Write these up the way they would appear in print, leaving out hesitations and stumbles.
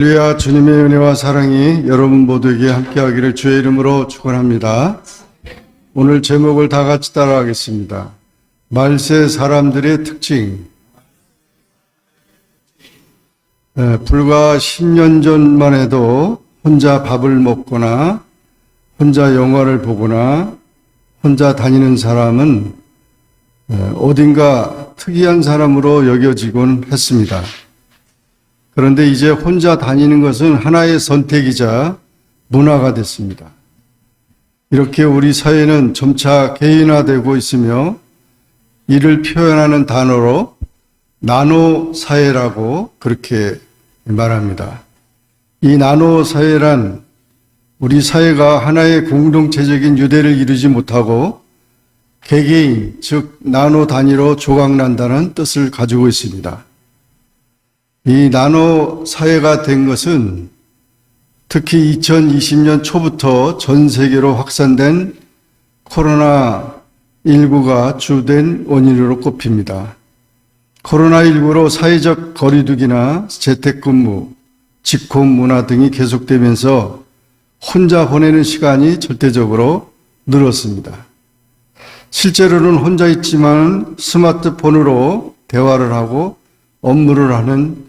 할렐루야. 주님의 은혜와 사랑이 여러분 모두에게 함께하기를 주의 이름으로 축원합니다. 오늘 제목을 다 같이 따라하겠습니다. 말세 사람들의 특징. 불과 10년 전만 해도 혼자 밥을 먹거나 혼자 영화를 보거나 혼자 다니는 사람은 어딘가 특이한 사람으로 여겨지곤 했습니다. 그런데 이제 혼자 다니는 것은 하나의 선택이자 문화가 됐습니다. 이렇게 우리 사회는 점차 개인화되고 있으며 이를 표현하는 단어로 나노 사회라고 그렇게 말합니다. 이 나노 사회란 우리 사회가 하나의 공동체적인 유대를 이루지 못하고 개개인, 즉 나노 단위로 조각난다는 뜻을 가지고 있습니다. 이 나노 사회가 된 것은 특히 2020년 초부터 전 세계로 확산된 코로나19가 주된 원인으로 꼽힙니다. 코로나19로 사회적 거리두기나 재택근무, 직업 문화 등이 계속되면서 혼자 보내는 시간이 절대적으로 늘었습니다. 실제로는 혼자 있지만 스마트폰으로 대화를 하고 업무를 하는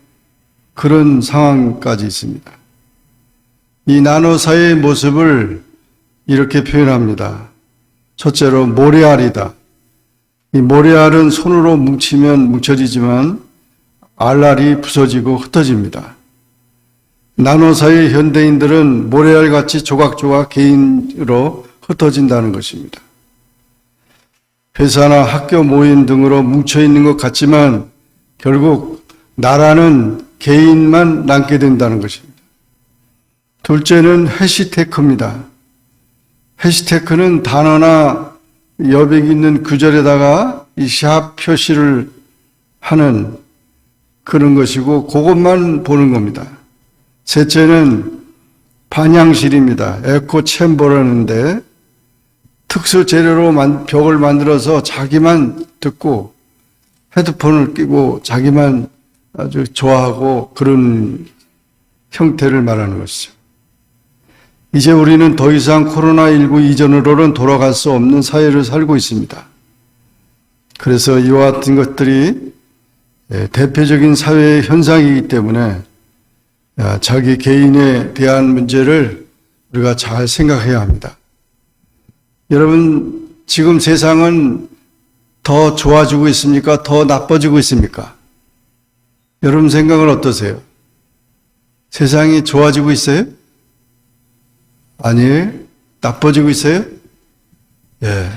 그런 상황까지 있습니다. 이 나노 사회의 모습을 이렇게 표현합니다. 첫째로 모래알이다. 이 모래알은 손으로 뭉치면 뭉쳐지지만 알알이 부서지고 흩어집니다. 나노 사회의 현대인들은 모래알같이 조각조각 개인으로 흩어진다는 것입니다. 회사나 학교 모임 등으로 뭉쳐있는 것 같지만 결국 나라는 개인만 남게 된다는 것입니다. 둘째는 해시태그입니다. 해시태그는 단어나 여백 있는 구절에다가 이 샵 표시를 하는 그런 것이고 그것만 보는 겁니다. 셋째는 반향실입니다. 에코 챔버라는데 특수 재료로 벽을 만들어서 자기만 듣고 헤드폰을 끼고 자기만 아주 좋아하고 그런 형태를 말하는 것이죠. 이제 우리는 더 이상 코로나19 이전으로는 돌아갈 수 없는 사회를 살고 있습니다. 그래서 이와 같은 것들이 대표적인 사회의 현상이기 때문에 자기 개인에 대한 문제를 우리가 잘 생각해야 합니다. 여러분, 지금 세상은 더 좋아지고 있습니까? 더 나빠지고 있습니까? 여러분 생각은 어떠세요? 세상이 좋아지고 있어요? 아니에요? 나빠지고 있어요? 예.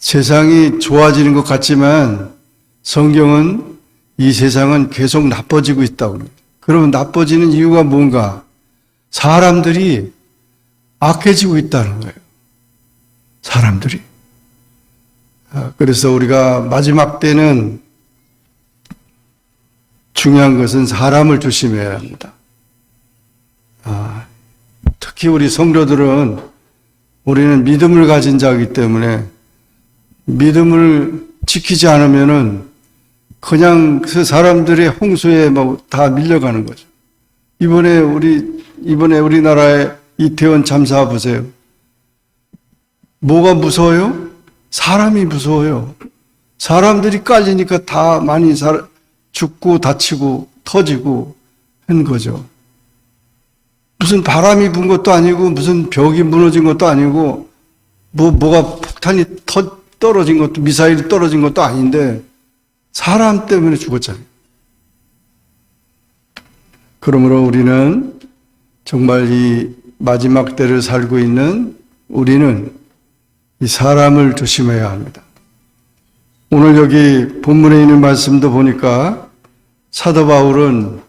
세상이 좋아지는 것 같지만 성경은 이 세상은 계속 나빠지고 있다고 합니다. 그러면 나빠지는 이유가 뭔가? 사람들이 악해지고 있다는 거예요. 사람들이. 그래서 우리가 마지막 때는 중요한 것은 사람을 조심해야 합니다. 특히 우리 성도들은 우리는 믿음을 가진 자이기 때문에 믿음을 지키지 않으면은 그냥 그 사람들의 홍수에 다 밀려가는 거죠. 이번에 우리나라의 이태원 참사 보세요. 뭐가 무서워요? 사람이 무서워요. 사람들이 깔리니까 다 많이 죽고 다치고 터지고 한 거죠. 무슨 바람이 분 것도 아니고 무슨 벽이 무너진 것도 아니고 뭐가 폭탄이 떨어진 것도 미사일이 떨어진 것도 아닌데 사람 때문에 죽었잖아요. 그러므로 우리는 정말 이 마지막 때를 살고 있는 우리는 이 사람을 조심해야 합니다. 오늘 여기 본문에 있는 말씀도 보니까 사도 바울은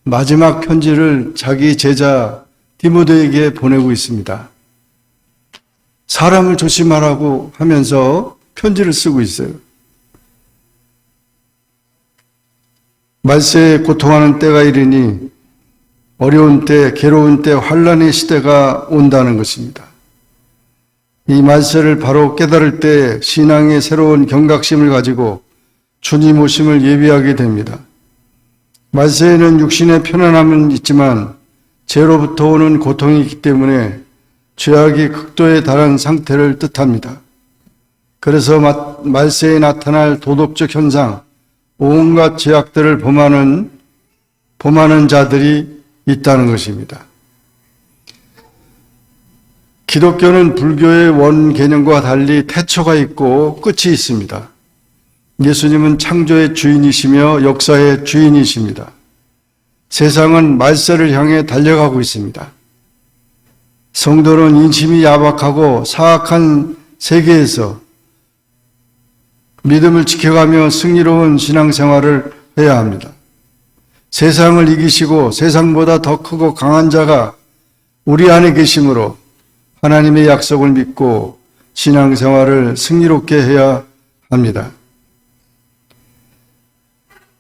마지막 편지를 자기 제자 디모데에게 보내고 있습니다. 사람을 조심하라고 하면서 편지를 쓰고 있어요. 말세에 고통하는 때가 이르니 어려운 때, 괴로운 때, 환난의 시대가 온다는 것입니다. 이 말세를 바로 깨달을 때 신앙의 새로운 경각심을 가지고 주님 오심을 예비하게 됩니다. 말세에는 육신의 편안함은 있지만 죄로부터 오는 고통이 있기 때문에 죄악이 극도에 달한 상태를 뜻합니다. 그래서 말세에 나타날 도덕적 현상, 온갖 죄악들을 범하는 자들이 있다는 것입니다. 기독교는 불교의 원 개념과 달리 태초가 있고 끝이 있습니다. 예수님은 창조의 주인이시며 역사의 주인이십니다. 세상은 말세를 향해 달려가고 있습니다. 성도는 인심이 야박하고 사악한 세계에서 믿음을 지켜가며 승리로운 신앙생활을 해야 합니다. 세상을 이기시고 세상보다 더 크고 강한 자가 우리 안에 계시므로 하나님의 약속을 믿고 신앙생활을 승리롭게 해야 합니다.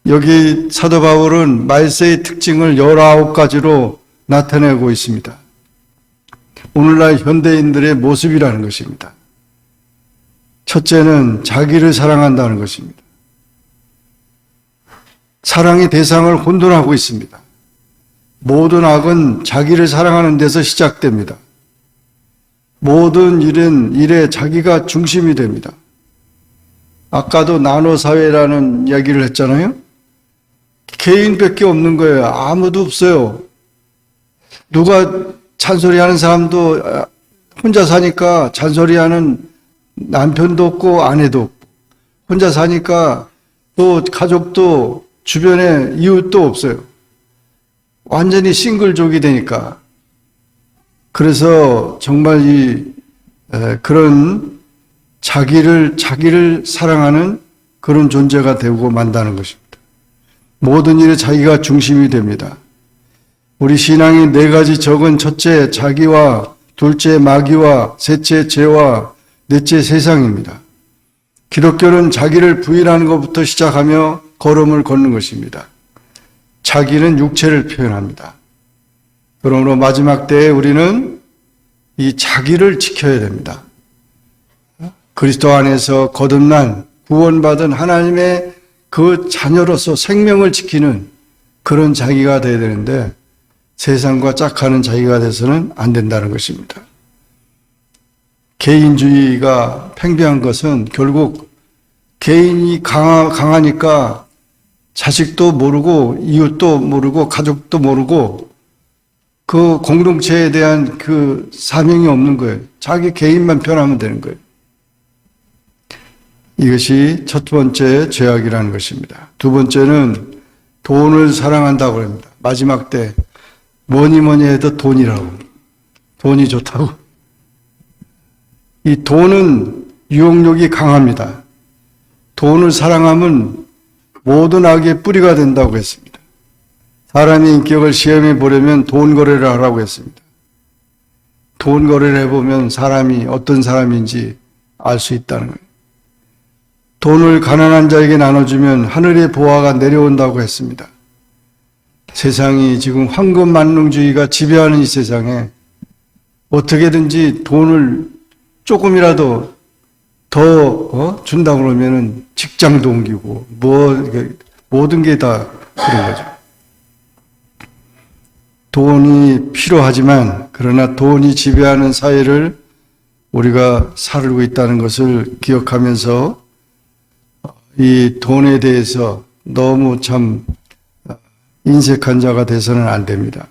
여기 사도 바울은 말세의 특징을 19가지로 나타내고 있습니다. 오늘날 현대인들의 모습이라는 것입니다. 첫째는 자기를 사랑한다는 것입니다. 사랑의 대상을 혼돈하고 있습니다. 모든 악은 자기를 사랑하는 데서 시작됩니다. 모든 일에 자기가 중심이 됩니다. 아까도 나노사회라는 이야기를 했잖아요. 개인밖에 없는 거예요. 아무도 없어요. 누가 잔소리하는 사람도 혼자 사니까 잔소리하는 남편도 없고 아내도 없고, 혼자 사니까 또 가족도 주변에 이웃도 없어요. 완전히 싱글족이 되니까. 그래서 정말 그런 자기를 사랑하는 그런 존재가 되고 만다는 것입니다. 모든 일에 자기가 중심이 됩니다. 우리 신앙의 4가지 적은 첫째 자기와, 둘째 마귀와, 셋째 죄와, 넷째 세상입니다. 기독교는 자기를 부인하는 것부터 시작하며 걸음을 걷는 것입니다. 자기는 육체를 표현합니다. 그러므로 마지막 때에 우리는 이 자기를 지켜야 됩니다. 그리스도 안에서 거듭난 구원받은 하나님의 그 자녀로서 생명을 지키는 그런 자기가 되어야 되는데 세상과 짝하는 자기가 돼서는 안 된다는 것입니다. 개인주의가 팽배한 것은 결국 개인이 강하니까 자식도 모르고 이웃도 모르고 가족도 모르고 그 공동체에 대한 그 사명이 없는 거예요. 자기 개인만 편하면 되는 거예요. 이것이 첫 번째 죄악이라는 것입니다. 두 번째는 돈을 사랑한다고 합니다. 마지막 때 뭐니 해도 돈이라고. 돈이 좋다고. 이 돈은 유혹력이 강합니다. 돈을 사랑하면 모든 악의 뿌리가 된다고 했습니다. 사람의 인격을 시험해 보려면 돈 거래를 하라고 했습니다. 돈 거래를 해보면 사람이 어떤 사람인지 알 수 있다는 거예요. 돈을 가난한 자에게 나눠주면 하늘의 보화가 내려온다고 했습니다. 세상이 지금 황금만능주의가 지배하는 이 세상에 어떻게든지 돈을 조금이라도 더 준다고 그러면은 직장도 옮기고 모든 게 다 그런 거죠. 돈이 필요하지만 그러나 돈이 지배하는 사회를 우리가 살고 있다는 것을 기억하면서 이 돈에 대해서 너무 참 인색한 자가 돼서는 안 됩니다.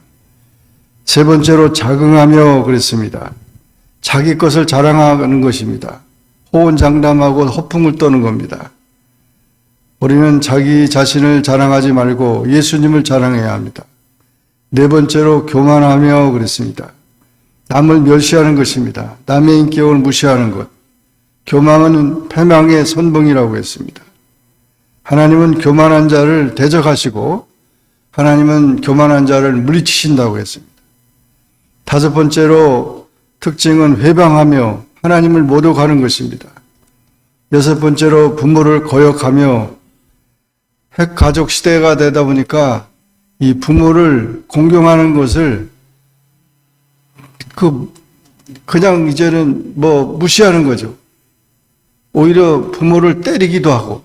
세 번째로 자긍하며 그랬습니다. 자기 것을 자랑하는 것입니다. 호언장담하고 허풍을 떠는 겁니다. 우리는 자기 자신을 자랑하지 말고 예수님을 자랑해야 합니다. 네 번째로 교만하며 그랬습니다. 남을 멸시하는 것입니다. 남의 인격을 무시하는 것. 교만은 패망의 선봉이라고 했습니다. 하나님은 교만한 자를 대적하시고 하나님은 교만한 자를 물리치신다고 했습니다. 다섯 번째로 특징은 회방하며 하나님을 모독하는 것입니다. 여섯 번째로 부모를 거역하며 핵가족 시대가 되다 보니까 이 부모를 공경하는 것을 그냥 이제는 무시하는 거죠. 오히려 부모를 때리기도 하고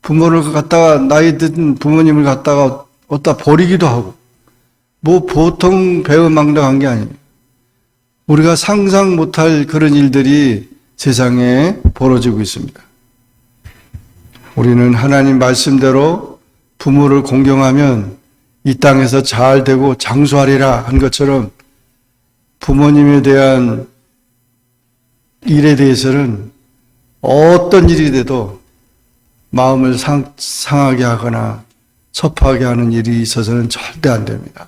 부모를 갖다가 나이 든 부모님을 갖다가 어디다 버리기도 하고, 뭐 보통 배은망덕한 게 아니에요. 우리가 상상 못할 그런 일들이 세상에 벌어지고 있습니다. 우리는 하나님 말씀대로 부모를 공경하면 이 땅에서 잘 되고 장수하리라 한 것처럼 부모님에 대한 일에 대해서는 어떤 일이 돼도 마음을 상하게 하거나 섭하게 하는 일이 있어서는 절대 안 됩니다.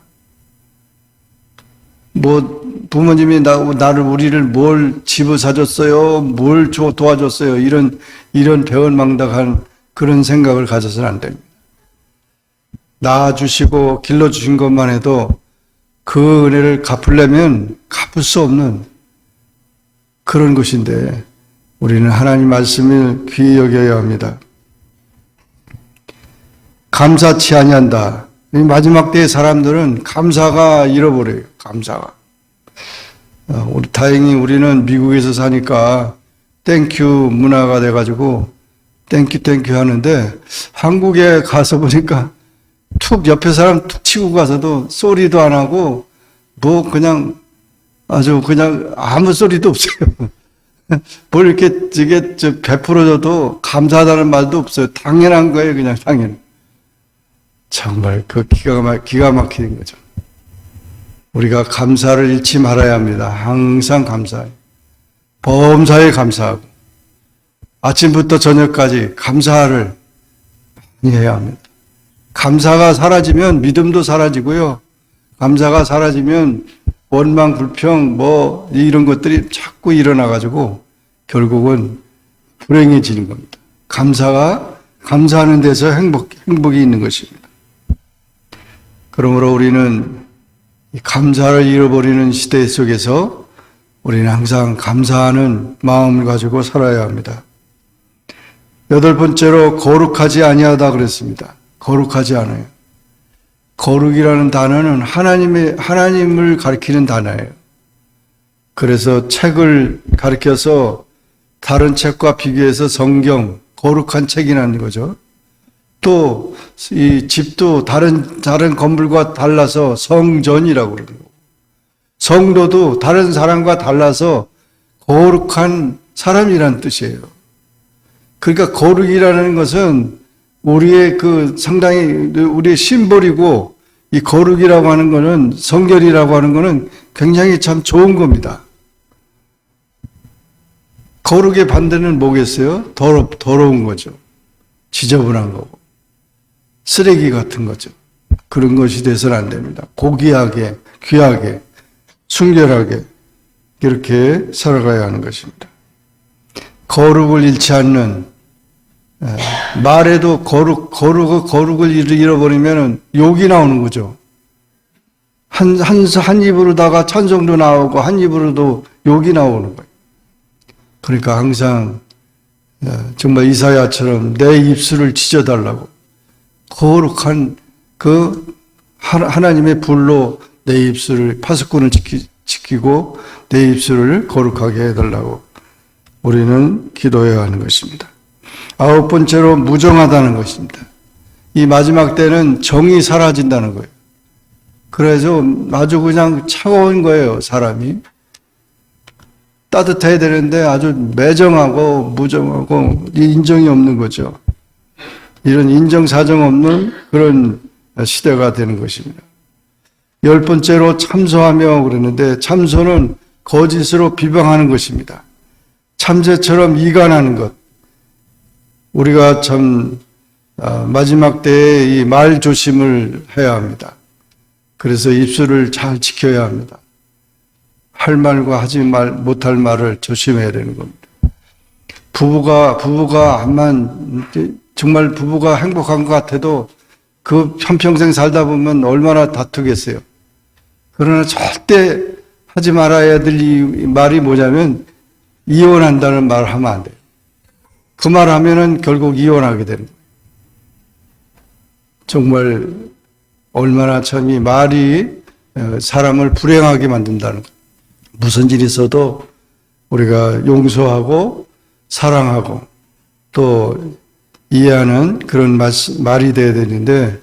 뭐 부모님이 우리를 뭘 집을 사줬어요, 뭘 도와줬어요, 이런 배은망덕한 그런 생각을 가져서는 안 됩니다. 낳아주시고 길러주신 것만 해도 그 은혜를 갚으려면 갚을 수 없는 그런 것인데 우리는 하나님 말씀을 귀히 여겨야 합니다. 감사치 아니한다. 이 마지막 때의 사람들은 감사가 잃어버려요. 감사가. 다행히 우리는 미국에서 사니까 땡큐 문화가 돼가지고 땡큐 하는데 한국에 가서 보니까 툭 옆에 사람 툭 치고 가서도 소리도 안 하고 뭐 그냥 아주 그냥 아무 소리도 없어요. 뭘 이렇게 베풀어줘도 감사하다는 말도 없어요. 당연한 거예요. 그냥 당연. 정말 그 기가 막히는 거죠. 우리가 감사를 잃지 말아야 합니다. 항상 감사해요. 범사에 감사하고 아침부터 저녁까지 감사를 많이 해야 합니다. 감사가 사라지면 믿음도 사라지고요. 감사가 사라지면 원망, 불평, 뭐 이런 것들이 자꾸 일어나가지고 결국은 불행해지는 겁니다. 감사하는 데서 행복이 있는 것입니다. 그러므로 우리는 이 감사를 잃어버리는 시대 속에서 우리는 항상 감사하는 마음을 가지고 살아야 합니다. 8번째로 거룩하지 아니하다 그랬습니다. 거룩하지 않아요. 거룩이라는 단어는 하나님을 가리키는 단어예요. 그래서 책을 가리켜서 다른 책과 비교해서 성경, 거룩한 책이라는 거죠. 또 이 집도 다른 건물과 달라서 성전이라고 그러는 거고, 성도도 다른 사람과 달라서 거룩한 사람이라는 뜻이에요. 그러니까 거룩이라는 것은 우리의 상당히 우리의 심벌이고, 이 거룩이라고 하는 것은, 성결이라고 하는 것은 굉장히 참 좋은 겁니다. 거룩의 반대는 뭐겠어요? 더러운 거죠. 지저분한 거고. 쓰레기 같은 거죠. 그런 것이 돼서는 안 됩니다. 고귀하게, 귀하게, 순결하게 이렇게 살아가야 하는 것입니다. 거룩을 잃지 않는, 말에도 거룩을 잃어버리면 욕이 나오는 거죠. 한 입으로다가 찬송도 나오고 한 입으로도 욕이 나오는 거예요. 그러니까 항상 정말 이사야처럼 내 입술을 찢어달라고, 거룩한 하나님의 불로 내 입술을, 파수꾼을 지키고 내 입술을 거룩하게 해달라고 우리는 기도해야 하는 것입니다. 9번째로 무정하다는 것입니다. 이 마지막 때는 정이 사라진다는 거예요. 그래서 아주 그냥 차가운 거예요, 사람이. 따뜻해야 되는데 아주 매정하고 무정하고 인정이 없는 거죠. 이런 인정사정 없는 그런 시대가 되는 것입니다. 10번째로 참소하며 그러는데, 참소는 거짓으로 비방하는 것입니다. 참새처럼 이간하는 것. 우리가 참 마지막 때에 이 말 조심을 해야 합니다. 그래서 입술을 잘 지켜야 합니다. 할 말과 하지 못할 말을 조심해야 되는 겁니다. 부부가 정말 부부가 행복한 것 같아도 그 한평생 살다 보면 얼마나 다투겠어요. 그러나 절대 하지 말아야 될 말이 뭐냐면 이혼한다는 말을 하면 안 돼요. 그 말 하면은 결국 이혼하게 되는 거예요. 정말 얼마나 참 이 말이 사람을 불행하게 만든다는 거예요. 무슨 일이 있어도 우리가 용서하고 사랑하고 또 이해하는 그런 말이 돼야 되는데,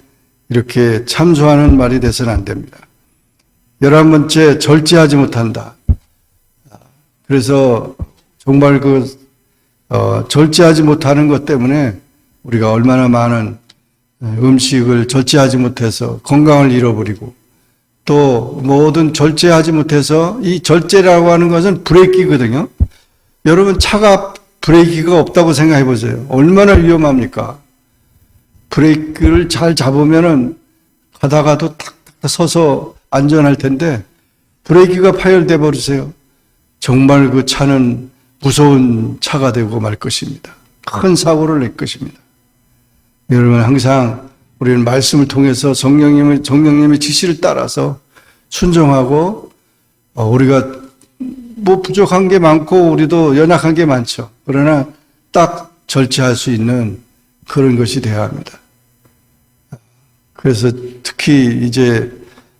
이렇게 참소하는 말이 돼서는 안 됩니다. 11번째, 절제하지 못한다. 그래서 정말 절제하지 못하는 것 때문에 우리가 얼마나 많은 음식을 절제하지 못해서 건강을 잃어버리고, 또 모든 절제하지 못해서, 이 절제라고 하는 것은 브레이크거든요. 여러분, 차가 브레이크가 없다고 생각해 보세요. 얼마나 위험합니까? 브레이크를 잘 잡으면은 가다가도 탁탁 서서 안전할 텐데, 브레이크가 파열돼 버리세요. 정말 그 차는 무서운 차가 되고 말 것입니다. 큰 사고를 낼 것입니다. 여러분, 항상 우리는 말씀을 통해서 성령님의 지시를 따라서 순종하고, 우리가 뭐 부족한 게 많고 우리도 연약한 게 많죠. 그러나 딱 절제할 수 있는 그런 것이 되어야 합니다. 그래서 특히 이제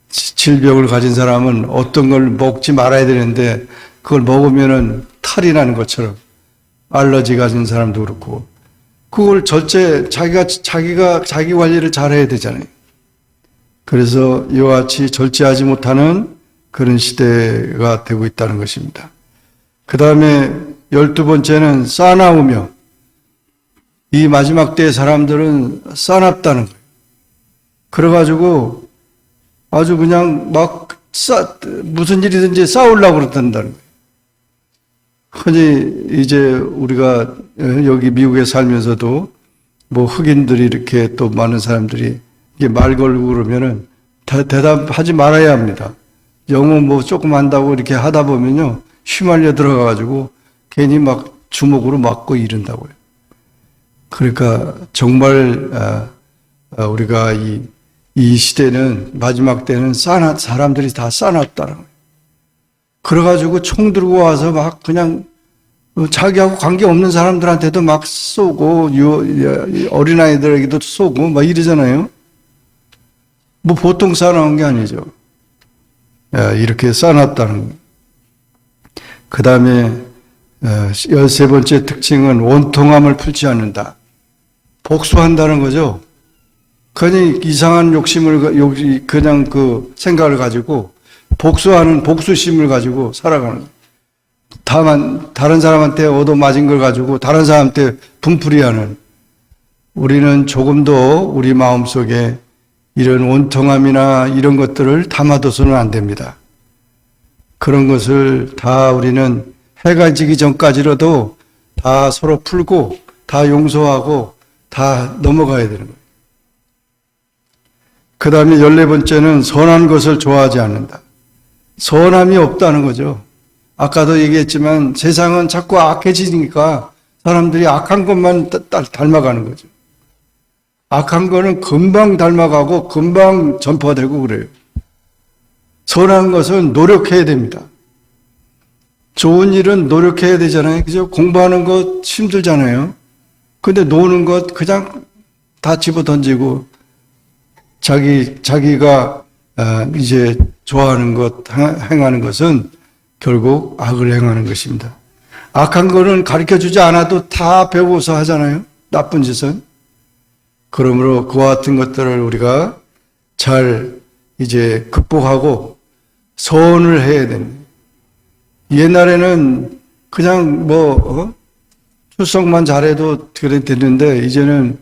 질병을 가진 사람은 어떤 걸 먹지 말아야 되는데, 그걸 먹으면은 탈이 나는 것처럼, 알러지 가진 사람도 그렇고, 그걸 자기 관리를 잘 해야 되잖아요. 그래서 이와 같이 절제하지 못하는 그런 시대가 되고 있다는 것입니다. 그 다음에 12번째는 싸나우며, 이 마지막 때의 사람들은 싸납다는 거예요. 그래가지고 아주 그냥 막 무슨 일이든지 싸우려고 그런다는 거예요. 흔히 이제 우리가 여기 미국에 살면서도 뭐 흑인들이 이렇게 또 많은 사람들이 이게 말 걸고 그러면은 대답하지 말아야 합니다. 영어 뭐 조금 한다고 이렇게 하다 보면요, 휘말려 들어가가지고 괜히 막 주먹으로 맞고 이른다고요. 그러니까 정말 우리가 이 시대는, 마지막 때는 사람들이 다 싸놨다는 거예요. 그래가지고 총 들고 와서 막 그냥 자기하고 관계없는 사람들한테도 막 쏘고, 어린아이들에게도 쏘고 막 이러잖아요. 뭐 보통 싸놓은 게 아니죠. 이렇게 싸놨다는 거예요. 그 다음에 13번째 특징은 원통함을 풀지 않는다. 복수한다는 거죠. 그냥 이상한 욕심을, 그냥 그 생각을 가지고 복수심을 가지고 살아가는 거예요. 다른 사람한테 얻어맞은 걸 가지고 다른 사람한테 분풀이하는, 우리는 조금도 우리 마음속에 이런 원통함이나 이런 것들을 담아둬서는 안 됩니다. 그런 것을 다 우리는 해가 지기 전까지라도 다 서로 풀고 다 용서하고 다 넘어가야 되는 거예요. 그 다음에 14번째는 선한 것을 좋아하지 않는다. 선함이 없다는 거죠. 아까도 얘기했지만 세상은 자꾸 악해지니까 사람들이 악한 것만 닮아가는 거죠. 악한 거는 금방 닮아가고 금방 전파되고 그래요. 선한 것은 노력해야 됩니다. 좋은 일은 노력해야 되잖아요. 그죠? 공부하는 것 힘들잖아요. 근데 노는 것 그냥 다 집어 던지고 자기가 이제 좋아하는 것, 행하는 것은 결국 악을 행하는 것입니다. 악한 거는 가르쳐 주지 않아도 다 배워서 하잖아요. 나쁜 짓은. 그러므로 그와 같은 것들을 우리가 잘 이제 극복하고 선을 해야 됩니다. 옛날에는 그냥 출석만 잘해도 됐는데, 이제는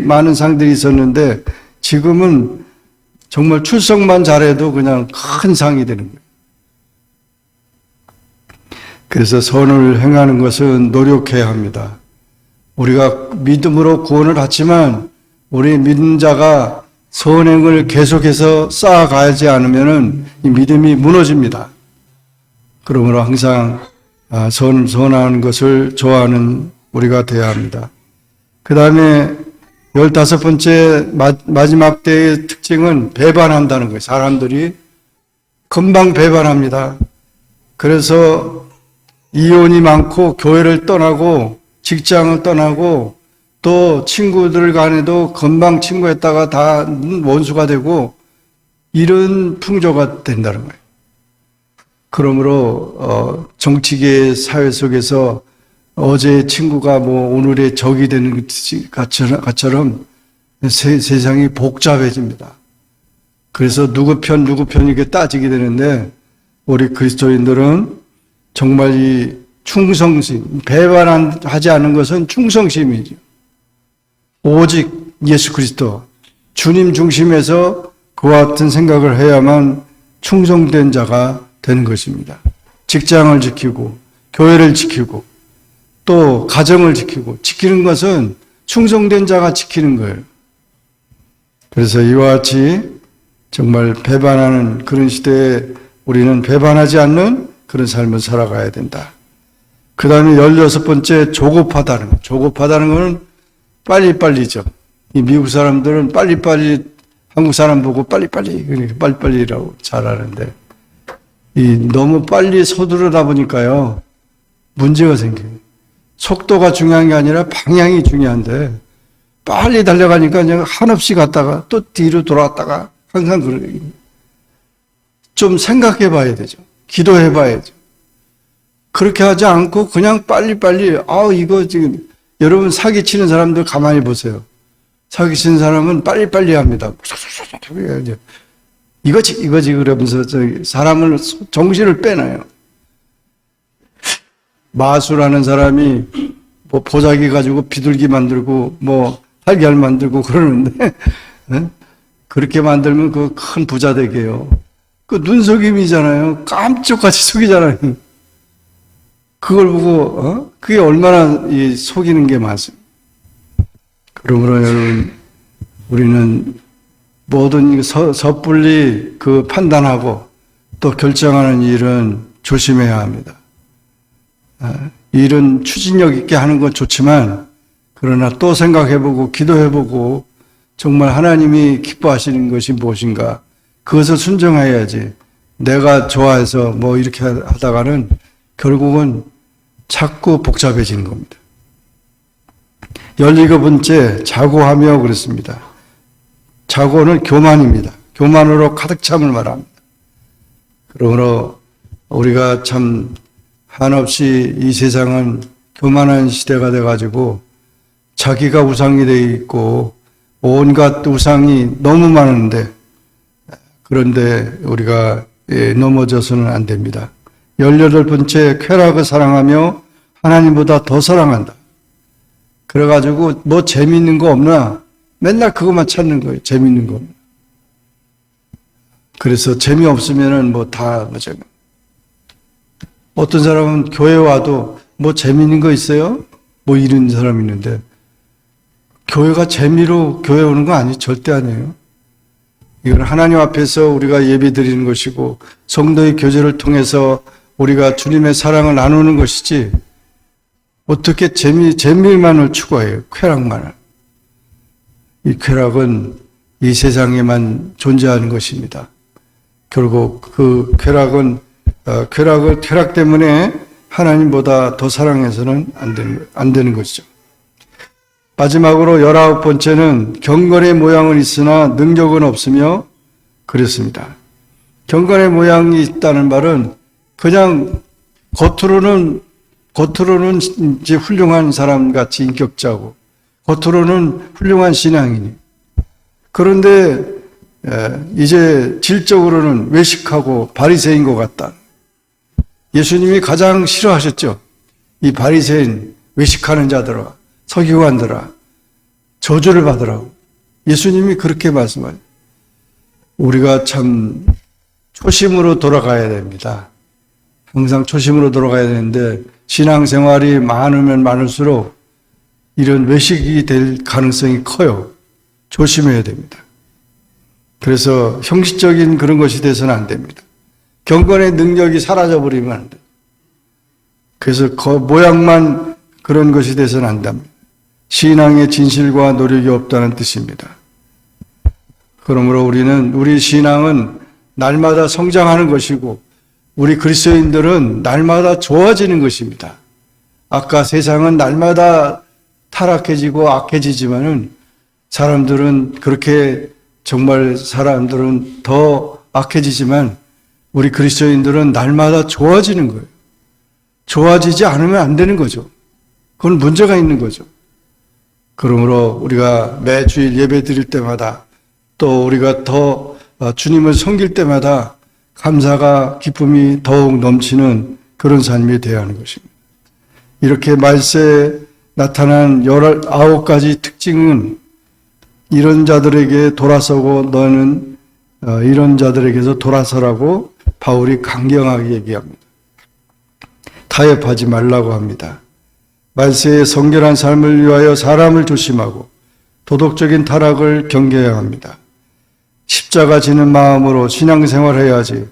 많은 상들이 있었는데, 지금은 정말 출석만 잘해도 그냥 큰 상이 되는 거예요. 그래서 선을 행하는 것은 노력해야 합니다. 우리가 믿음으로 구원을 받지만 우리 믿는 자가 선행을 계속해서 쌓아가지 않으면 이 믿음이 무너집니다. 그러므로 항상 선한 것을 좋아하는 우리가 되어야 합니다. 그 다음에 15번째 마지막 때의 특징은 배반한다는 거예요. 사람들이 금방 배반합니다. 그래서 이혼이 많고 교회를 떠나고 직장을 떠나고 또 친구들 간에도 금방 친구했다가 다 원수가 되고 이런 풍조가 된다는 거예요. 그러므로 정치계 사회 속에서 어제의 친구가 뭐 오늘의 적이 되는 것처럼 세상이 복잡해집니다. 그래서 누구 편 이렇게 따지게 되는데, 우리 그리스도인들은 정말 이 충성심, 배반하지 않은 것은 충성심이죠. 오직 예수 그리스도, 주님 중심에서 그와 같은 생각을 해야만 충성된 자가 되는 것입니다. 직장을 지키고, 교회를 지키고, 또 가정을 지키고, 지키는 것은 충성된 자가 지키는 거예요. 그래서 이와 같이 정말 배반하는 그런 시대에 우리는 배반하지 않는 그런 삶을 살아가야 된다. 그 다음에 16번째, 조급하다는 것. 조급하다는 것은 빨리빨리죠. 이 미국 사람들은 빨리빨리, 한국 사람 보고 빨리빨리라고 잘하는데, 너무 빨리 서두르다 보니까요, 문제가 생겨요. 속도가 중요한 게 아니라 방향이 중요한데, 빨리 달려가니까 그냥 한없이 갔다가 또 뒤로 돌아왔다가 항상 그래요. 좀 생각해 봐야 되죠. 기도해 봐야죠. 그렇게 하지 않고 그냥 빨리빨리, 이거 지금, 여러분 사기치는 사람들 가만히 보세요. 사기치는 사람은 빨리빨리 합니다. 이거지, 그러면서 사람을, 정신을 빼놔요. 마술하는 사람이 뭐 보자기 가지고 비둘기 만들고 뭐 달걀 만들고 그러는데, 그렇게 만들면 그 큰 부자 되게요. 그 눈속임이잖아요. 깜짝같이 속이잖아요. 그걸 보고, 그게 얼마나 속이는 게 많습니다. 그러므로 여러분, 우리는 모든 섣불리 그 판단하고 또 결정하는 일은 조심해야 합니다. 일은 추진력 있게 하는 건 좋지만, 그러나 또 생각해보고 기도해보고 정말 하나님이 기뻐하시는 것이 무엇인가, 그것을 순종해야지. 내가 좋아해서 뭐 이렇게 하다가는 결국은 자꾸 복잡해지는 겁니다. 17번째, 자고하며 그랬습니다. 자고는 교만입니다. 교만으로 가득 참을 말합니다. 그러므로 우리가 참 한없이 이 세상은 교만한 시대가 돼가지고 자기가 우상이 되어 있고 온갖 우상이 너무 많은데, 그런데 우리가 넘어져서는 안 됩니다. 18번째, 쾌락을 사랑하며 하나님보다 더 사랑한다. 그래가지고 뭐 재미있는 거 없나? 맨날 그것만 찾는 거예요. 재미있는 거. 그래서 재미없으면은 뭐 다 뭐죠. 어떤 사람은 교회 와도 뭐 재미있는 거 있어요? 뭐 이런 사람이 있는데, 교회가 재미로 교회 오는 거 아니에요. 절대 아니에요. 이건 하나님 앞에서 우리가 예배 드리는 것이고 성도의 교제를 통해서 우리가 주님의 사랑을 나누는 것이지, 어떻게 재미만을 추구해요. 쾌락만을. 이 쾌락은 이 세상에만 존재하는 것입니다. 결국 그 쾌락 때문에 하나님보다 더 사랑해서는 안 되는 것이죠. 마지막으로 19번째는 경건의 모양은 있으나 능력은 없으며 그랬습니다. 경건의 모양이 있다는 말은 그냥 겉으로는 이제 훌륭한 사람 같이 인격자고, 겉으로는 훌륭한 신앙이니, 그런데 이제 질적으로는 외식하고 바리새인 것 같다. 예수님이 가장 싫어하셨죠. 이 바리새인, 외식하는 자들아, 서기관들아, 저주를 받으라고. 예수님이 그렇게 말씀하세요. 우리가 참 초심으로 돌아가야 됩니다. 항상 초심으로 돌아가야 되는데, 신앙생활이 많으면 많을수록 이런 외식이 될 가능성이 커요. 조심해야 됩니다. 그래서 형식적인 그런 것이 돼서는 안 됩니다. 경건의 능력이 사라져버리면 안 돼요. 그래서 모양만 그런 것이 돼서는 안 됩니다. 신앙의 진실과 노력이 없다는 뜻입니다. 그러므로 우리 신앙은 날마다 성장하는 것이고, 우리 그리스도인들은 날마다 좋아지는 것입니다. 아까 세상은 날마다 타락해지고 악해지지만은 사람들은 더 악해지지만 우리 그리스도인들은 날마다 좋아지는 거예요. 좋아지지 않으면 안 되는 거죠. 그건 문제가 있는 거죠. 그러므로 우리가 매주일 예배 드릴 때마다 또 우리가 더 주님을 섬길 때마다 감사가 기쁨이 더욱 넘치는 그런 삶이 되어야 하는 것입니다. 이렇게 말세에 나타난 19가지 특징은 이런 자들에게 돌아서고 너는 이런 자들에게서 돌아서라고 바울이 강경하게 얘기합니다. 타협하지 말라고 합니다. 말세의 성결한 삶을 위하여 사람을 조심하고 도덕적인 타락을 경계해야 합니다. 십자가 지는 마음으로 신앙생활해야지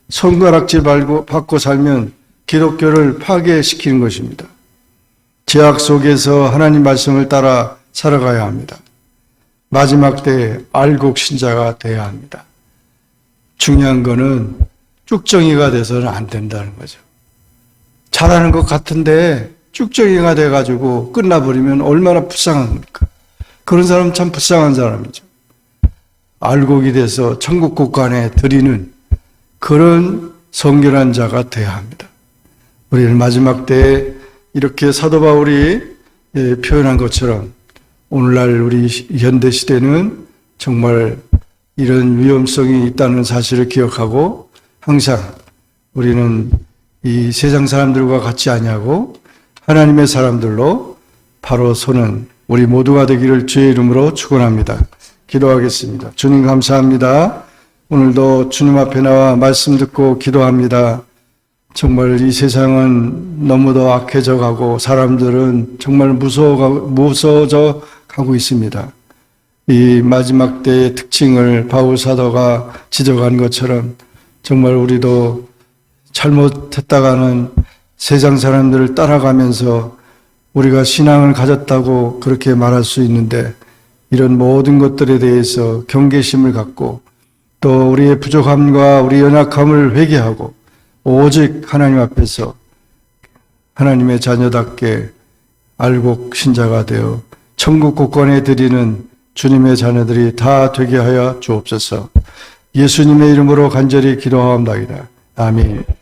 손가락질 받고 살면 기독교를 파괴시키는 것입니다. 죄악 속에서 하나님 말씀을 따라 살아가야 합니다. 마지막 때에 알곡 신자가 되어야 합니다. 중요한 거는 쭉정이가 돼서는 안 된다는 거죠. 잘하는 것 같은데 쭉정이가 돼가지고 끝나버리면 얼마나 불쌍한 겁니까? 그런 사람은 참 불쌍한 사람이죠. 알곡이 돼서 천국 곳간에 드리는 그런 성결한 자가 되어야 합니다. 우리는 마지막 때에 이렇게 사도 바울이 표현한 것처럼 오늘날 우리 현대 시대는 정말 이런 위험성이 있다는 사실을 기억하고 항상 우리는 이 세상 사람들과 같지 아니하고 하나님의 사람들로 바로 서는 우리 모두가 되기를 주의 이름으로 축원합니다. 기도하겠습니다. 주님 감사합니다. 오늘도 주님 앞에 나와 말씀 듣고 기도합니다. 정말 이 세상은 너무도 악해져 가고 사람들은 정말 무서워져 가고 있습니다. 이 마지막 때의 특징을 바울 사도가 지적한 것처럼 정말 우리도 잘못했다가는 세상 사람들을 따라가면서 우리가 신앙을 가졌다고 그렇게 말할 수 있는데 이런 모든 것들에 대해서 경계심을 갖고 또 우리의 부족함과 우리 연약함을 회개하고 오직 하나님 앞에서 하나님의 자녀답게 알곡 신자가 되어 천국 곳간에 드리는 주님의 자녀들이 다 되게 하여 주옵소서. 예수님의 이름으로 간절히 기도하옵나이다. 아멘.